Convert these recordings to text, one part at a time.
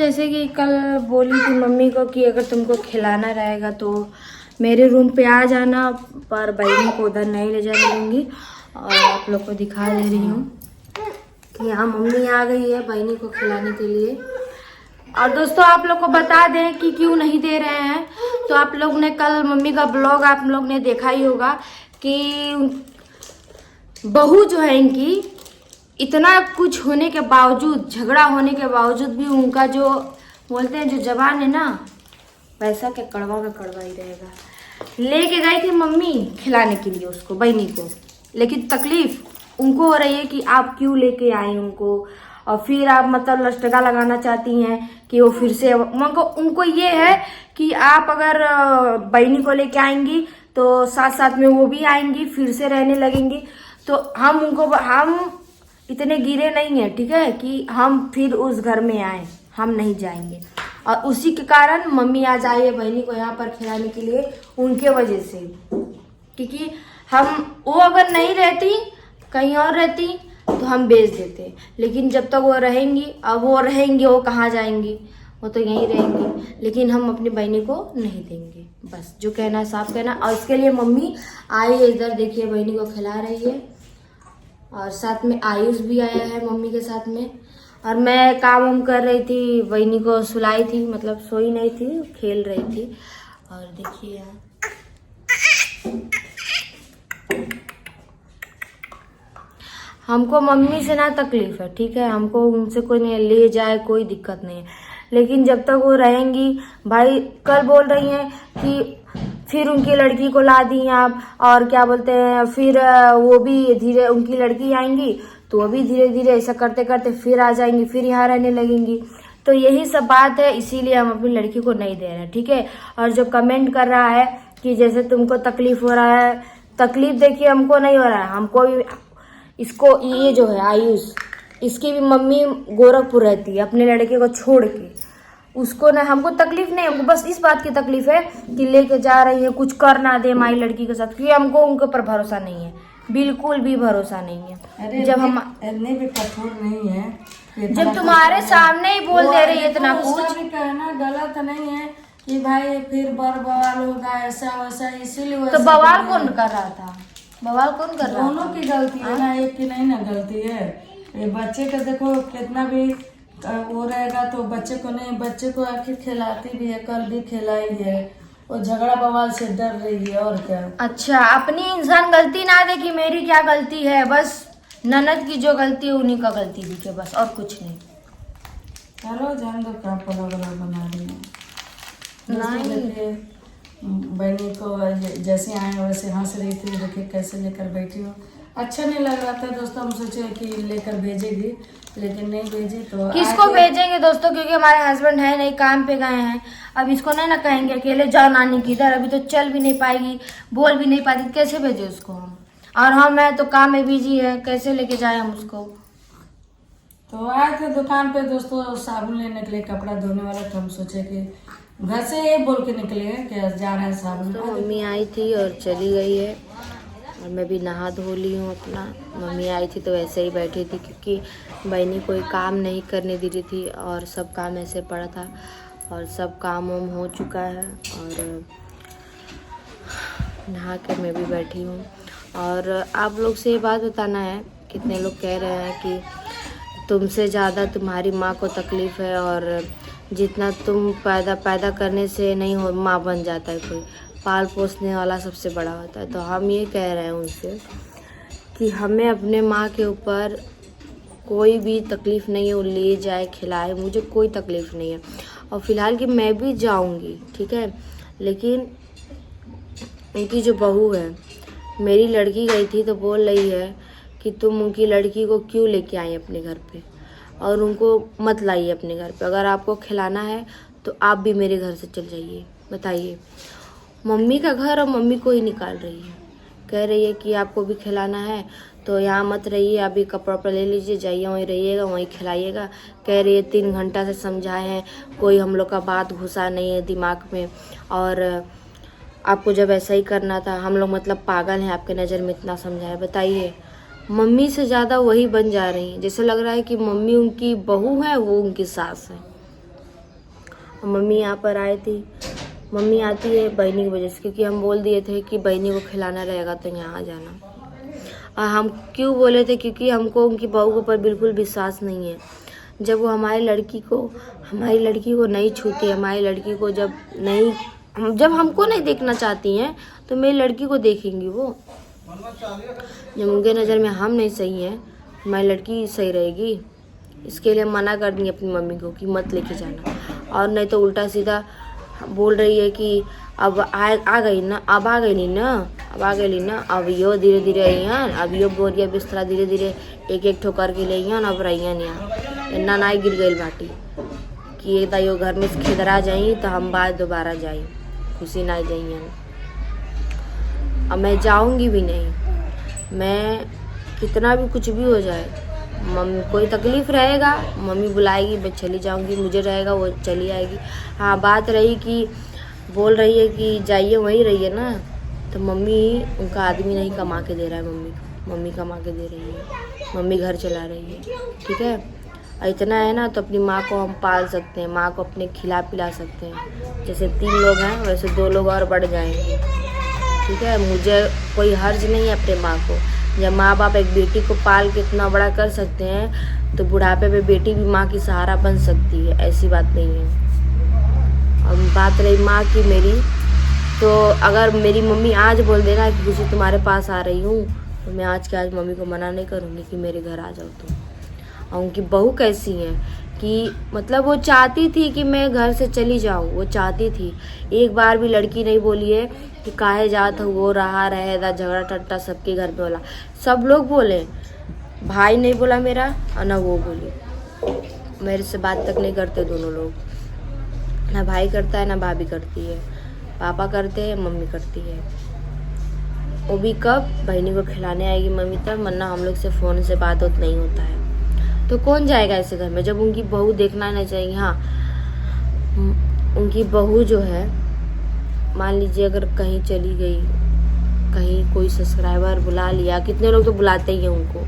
जैसे कि कल बोली थी मम्मी को कि अगर तुमको खिलाना रहेगा तो मेरे रूम पे आ जाना, पर बहनी को उधर नहीं ले जाने दूंगी। और आप लोग को दिखा दे रही हूँ कि यहाँ मम्मी आ गई है बहनी को खिलाने के लिए। और दोस्तों आप लोग को बता दें कि क्यों नहीं दे रहे हैं। तो आप लोग ने कल मम्मी का ब्लॉग आप लोग ने देखा ही होगा कि बहू जो है इनकी, इतना कुछ होने के बावजूद, झगड़ा होने के बावजूद भी उनका जो बोलते हैं जो जबान है ना, वैसा के कड़वा ही रहेगा। लेके गई थी मम्मी खिलाने के लिए उसको, बहनी को, लेकिन तकलीफ उनको हो रही है कि आप क्यों लेके आई उनको। और फिर आप मतलब लटका लगाना चाहती हैं कि वो फिर से उनको ये है कि आप अगर बहनी को लेके आएंगी तो साथ साथ में वो भी आएंगी, फिर से रहने लगेंगी। तो हम इतने गिरे नहीं है, ठीक है, कि हम फिर उस घर में आए, हम नहीं जाएंगे। और उसी के कारण मम्मी आज आई है बहनी को यहाँ पर खिलाने के लिए, उनके वजह से। क्योंकि वो अगर नहीं रहती, कहीं और रहती तो हम बेच देते, लेकिन जब तक वो रहेंगी, अब वो रहेंगी, वो कहाँ जाएंगी, वो तो यहीं रहेंगी। लेकिन हम अपनी बहनी को नहीं देंगे, बस जो कहना है साफ कहना। और इसके लिए मम्मी आई है इधर, देखिए बहनी को खिला रही है। और साथ में आयुष भी आया है मम्मी के साथ में। और मैं काम कर रही थी, बहनी को सुलाई थी, मतलब सोई नहीं थी, खेल रही थी। और देखिए यहाँ हमको मम्मी से ना तकलीफ है, ठीक है, हमको उनसे कोई नहीं ले जाए, कोई दिक्कत नहीं है। लेकिन जब तक वो रहेंगी, भाई कल बोल रही हैं कि फिर उनकी लड़की को ला दी आप, और क्या बोलते हैं, फिर वो भी धीरे उनकी लड़की आएंगी तो वो भी धीरे धीरे ऐसा करते करते फिर आ जाएंगी, फिर यहाँ रहने लगेंगी। तो यही सब बात है, इसीलिए हम अपनी लड़की को नहीं दे रहे हैं, ठीक है। और जो कमेंट कर रहा है कि जैसे तुमको तकलीफ हो रहा है, तकलीफ देखिए हमको नहीं हो रहा है, हमको भी। इसको ये जो है आयुष, इसकी भी मम्मी गोरखपुर रहती है अपने लड़के को छोड़ के। उसको ना, हमको तकलीफ नहीं, हमको बस इस बात की तकलीफ है कि लेके जा रही है, कुछ कर ना दे हमारी लड़की के साथ, क्योंकि हमको उनके ऊपर भरोसा नहीं है, बिल्कुल भी भरोसा नहीं है। जब हम इतने भी कठोर नहीं है, जब तुम्हारे सामने ही बोल दे रही है इतना कुछ, भी कहना गलत नहीं है कि भाई फिर बवाल होगा ऐसा वैसा, इसीलिए तो बवाल कौन कर रहा था, बवाल कौन कर रहा था? दोनों की गलती है ना, एक की नहीं ना गलती है। ये बच्चे का देखो कितना भी वो रहेगा तो बच्चे को नहीं, बच्चे को आखिर खिलाती भी है, कल भी खिलाई है, वो झगड़ा बवाल से डर रही है और क्या। अच्छा, अपनी इंसान गलती ना दे कि मेरी क्या गलती है, बस ननद की जो गलती है उन्हीं का गलती दिखे, बस और कुछ नहीं। चलो जान दो, क्या पुलाव बना रही है। नहीं, बहनी को जैसे आए वैसे हंस रही थी, देखिए कैसे लेकर बैठी हो। अच्छा नहीं लग रहा था दोस्तों, हम सोचे कि लेकर भेजेगी, लेकिन नहीं भेजी। तो किसको भेजेंगे दोस्तों, क्योंकि हमारे हस्बैंड है नहीं, काम पे गए हैं। अब इसको नहीं ना कहेंगे अकेले जाओ नानी की इधर, अभी तो चल भी नहीं पाएगी, बोल भी नहीं पाती, कैसे भेजे उसको हम। और हम है तो काम में बिजी है, कैसे लेके जाए हम उसको। तो आए थे दुकान पे दोस्तों साबुन लेने के लिए, कपड़ा धोने वाला, तो हम सोचे कि घर से ये बोल के निकले हैं कि जा रहे हैं साबुन। तो मम्मी आई थी और चली गई है, और मैं भी नहा धो ली हूँ अपना। मम्मी आई थी तो ऐसे ही बैठी थी, क्योंकि बहनी कोई काम नहीं करने दे रही थी, और सब काम ऐसे पड़ा था, और सब काम वाम हो चुका है। और नहा के मैं भी बैठी हूँ। और आप लोग से ये बात बताना है, कितने लोग कह रहे हैं कि तुमसे ज़्यादा तुम्हारी माँ को तकलीफ़ है, और जितना तुम पैदा करने से नहीं हो, माँ बन जाता है कोई, पाल पोसने वाला सबसे बड़ा होता है। तो हम ये कह रहे हैं उनसे कि हमें अपने माँ के ऊपर कोई भी तकलीफ़ नहीं है, वो ले जाए खिलाए, मुझे कोई तकलीफ़ नहीं है। और फिलहाल कि मैं भी जाऊंगी, ठीक है, लेकिन उनकी जो बहू है, मेरी लड़की गई थी तो बोल रही है कि तुम उनकी लड़की को क्यों लेके आई अपने घर पे, और उनको मत लाइए अपने घर पे। अगर आपको खिलाना है तो आप भी मेरे घर से चल जाइए। बताइए, मम्मी का घर और मम्मी को ही निकाल रही है, कह रही है कि आपको भी खिलाना है तो यहाँ मत रहिए, अभी कपड़ा वपड़ा ले लीजिए, जाइए वहीं रहिएगा, वहीं खिलाइएगा। कह रही है 3 घंटा से समझाए हैं, कोई हम लोग का बात घुसा नहीं है दिमाग में, और आपको जब ऐसा ही करना था, हम लोग मतलब पागल हैं आपके नज़र में, इतना समझाए। बताइए, मम्मी से ज़्यादा वही बन जा रही हैं, जैसे लग रहा है कि मम्मी उनकी बहू है, वो उनकी सास है। मम्मी यहाँ पर आई थी। मम्मी आती है बहनी की वजह से, क्योंकि हम बोल दिए थे कि बहनी को खिलाना रहेगा तो यहाँ आ जाना। और हम क्यों बोले थे, क्योंकि हमको उनकी बहू के ऊपर बिल्कुल विश्वास नहीं है। जब वो हमारी लड़की को नहीं छूती, हमारी लड़की को जब हमको नहीं देखना चाहती हैं तो मेरी लड़की को देखेंगी वो। जब उनके नज़र में हम नहीं सही हैं, हमारी लड़की सही रहेगी। इसके लिए मना कर दी अपनी मम्मी को कि मत लेके जाना। और नहीं तो उल्टा सीधा बोल रही है कि अब आ गई ना, अब यो धीरे धीरे अइहन, अब यो बोरिया बिस्तरा धीरे धीरे एक ठोकर के लेइहन, अब रहियन यहाँ इन्ना नाई गिर गई बाटी कि एक यो घर में से खिदरा जाई तो हम बाद दोबारा जाई, खुशी ना जाइए। अब मैं जाऊंगी भी नहीं, मैं कितना भी कुछ भी हो जाए, मम्मी कोई तकलीफ़ रहेगा मम्मी बुलाएगी, मैं चली जाऊंगी, मुझे रहेगा वो चली आएगी। हाँ, बात रही कि बोल रही है कि जाइए वहीं रहिए ना, तो मम्मी उनका आदमी नहीं कमा के दे रहा है, मम्मी कमा के दे रही है, मम्मी घर चला रही है, ठीक है। इतना है ना तो अपनी माँ को हम पाल सकते हैं, माँ को अपने खिला पिला सकते हैं। जैसे 3 लोग हैं वैसे 2 लोग और बढ़ जाएंगे, ठीक है। मुझे कोई हर्ज नहीं है अपने माँ को। जब माँ बाप एक बेटी को पाल के इतना बड़ा कर सकते हैं तो बुढ़ापे में बेटी भी माँ की सहारा बन सकती है, ऐसी बात नहीं है। और बात रही माँ की मेरी, तो अगर मेरी मम्मी आज बोल देना कि खुशी तुम्हारे पास आ रही हूँ, तो मैं आज के आज मम्मी को मना नहीं करूँगी कि मेरे घर आ जाओ तुम। और उनकी बहू कैसी है कि मतलब वो चाहती थी कि मैं घर से चली जाऊँ, वो चाहती थी। एक बार भी लड़की नहीं बोली है कि काहे जात हो रहा रहेगा, झगड़ा टट्टा सबके घर में बोला, सब लोग बोले, भाई नहीं बोला मेरा और ना वो बोली। मेरे से बात तक नहीं करते दोनों लोग, ना भाई करता है ना भाभी करती है, पापा करते हैं मम्मी करती है। वो भी कब बहनी को खिलाने आएगी मम्मी तब, वरना हम लोग से फ़ोन से बात होत नहीं होता है। तो कौन जाएगा ऐसे घर में जब उनकी बहू देखना नहीं चाहिए। हाँ, उनकी बहू जो है, मान लीजिए अगर कहीं चली गई, कहीं कोई सब्सक्राइबर बुला लिया, कितने लोग तो बुलाते ही हैं उनको,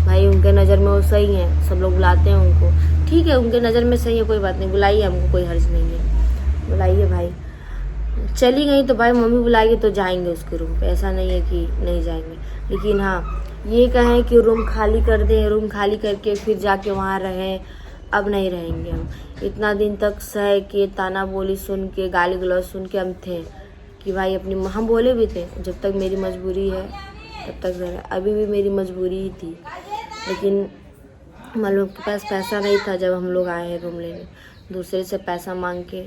भाई उनके नज़र में वो सही हैं, सब लोग बुलाते हैं उनको, ठीक है, उनके नज़र में सही है, कोई बात नहीं, बुलाइए, हमको कोई हर्ज नहीं है, बुलाइए भाई। चली गई तो भाई मम्मी बुलाएगी तो जाएंगे उसके रूम पे, ऐसा नहीं है कि नहीं जाएंगे। लेकिन हाँ, ये कहें कि रूम खाली कर दें, रूम खाली करके फिर जाके वहाँ रहें, अब नहीं रहेंगे हम। इतना दिन तक सह के ताना बोली सुन के, गाली गलौज सुन के हम थे कि भाई अपनी, हम बोले भी थे जब तक मेरी मजबूरी है तब तक रहे, अभी भी मेरी मजबूरी ही थी। लेकिन हम लोग के पास पैसा नहीं था जब हम लोग आए हैं रूम लेने, दूसरे से पैसा मांग के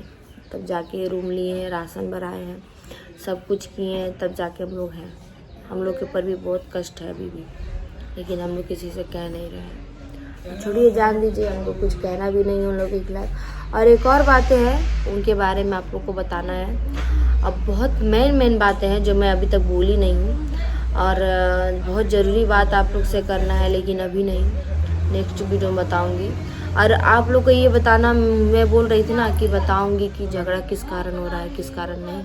तब जाके रूम लिए हैं, राशन भराए हैं, सब कुछ किए हैं, तब जाके हम लोग हैं। हम लोग के ऊपर भी बहुत कष्ट है अभी भी, लेकिन हम लोग किसी से कह नहीं रहे। छोड़िए, जान दीजिए, हमको कुछ कहना भी नहीं है उन लोगों के खिलाफ। और एक और बातें हैं उनके बारे में आप लोग को बताना है। अब बहुत मेन बातें हैं जो मैं अभी तक बोली नहीं हूँ, और बहुत ज़रूरी बात आप लोग से करना है, लेकिन अभी नहीं, नेक्स्ट वीडियो में बताऊँगी। और आप लोग को ये बताना, मैं बोल रही थी ना कि बताऊँगी कि झगड़ा किस कारण हो रहा है, किस कारण नहीं,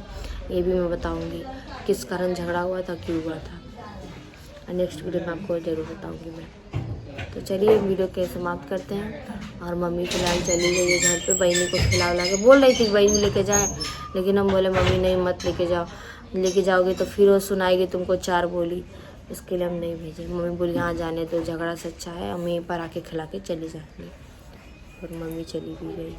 ये भी मैं बताऊँगी किस कारण झगड़ा हुआ था, क्यों हुआ था, और नेक्स्ट वीडियो में आपको ज़रूर बताऊँगी मैं। तो चलिए वीडियो के समाप्त करते हैं। और मम्मी फिलहाल चली गई है घर पे, बहनी को खिला उला के, बोल रही थी बहनी लेके जाए, लेकिन हम बोले मम्मी नहीं, मत लेके जाओ, लेके जाओगे तो फिर वो सुनाएगी तुमको 4 बोली, इसके लिए हम नहीं भेजे। मम्मी बोली हाँ जाने दो, झगड़ा सच्चा है, हम यहीं पर आके खिला के चली जाएंगी, और मम्मी चली भी गई।